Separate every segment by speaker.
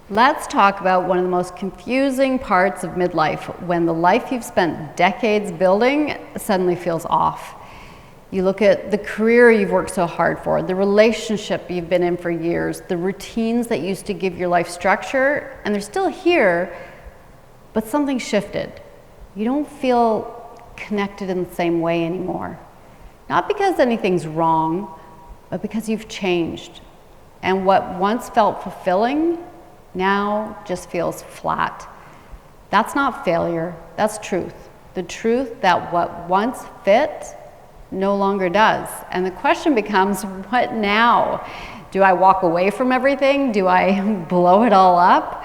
Speaker 1: Let's talk about one of the most confusing parts of midlife, when the life you've spent decades building suddenly feels off. You look at the career you've worked so hard for, the relationship you've been in for years, the routines that used to give your life structure, and they're still here, but something shifted. You don't feel connected in the same way anymore. Not because anything's wrong, but because you've changed. And what once felt fulfilling now just feels flat. That's not failure, that's truth. The truth that what once fit no longer does. And the question becomes, what now? Do I walk away from everything? Do I blow it all up?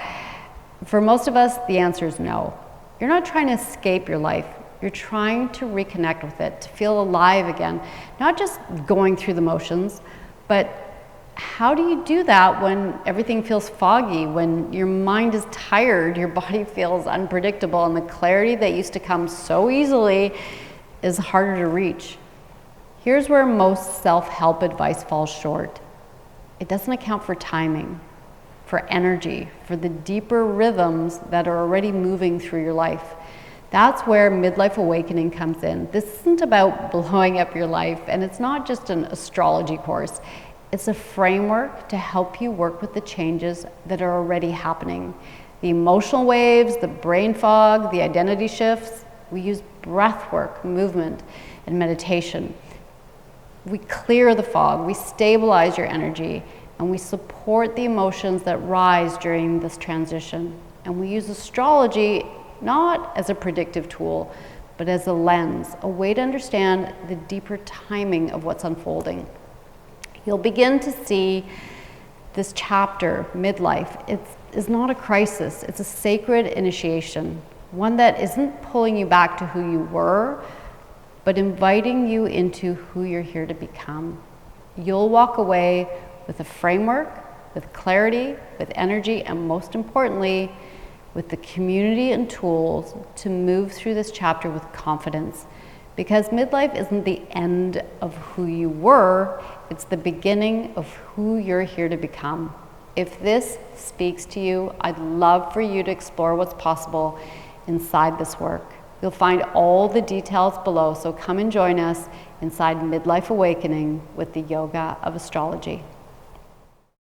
Speaker 1: For most of us, the answer is no. You're not trying to escape your life. You're trying to reconnect with it, to feel alive again. Not just going through the motions, but how do you do that when everything feels foggy, when your mind is tired, your body feels unpredictable, and the clarity that used to come so easily is harder to reach? Here's where most self-help advice falls short. It doesn't account for timing, for energy, for the deeper rhythms that are already moving through your life. That's where Midlife Awakening comes in. This isn't about blowing up your life, and it's not just an astrology course. It's a framework to help you work with the changes that are already happening. The emotional waves, the brain fog, the identity shifts. We use breath work, movement, and meditation. We clear the fog, we stabilize your energy, and we support the emotions that rise during this transition. And we use astrology not as a predictive tool, but as a lens, a way to understand the deeper timing of what's unfolding. You'll begin to see this chapter, midlife. It's not a crisis, it's a sacred initiation, one that isn't pulling you back to who you were, but inviting you into who you're here to become. You'll walk away with a framework, with clarity, with energy, and most importantly, with the community and tools to move through this chapter with confidence. Because midlife isn't the end of who you were, it's the beginning of who you're here to become. If this speaks to you, I'd love for you to explore what's possible inside this work. You'll find all the details below, so come and join us inside Midlife Awakening with the Yoga of Astrology.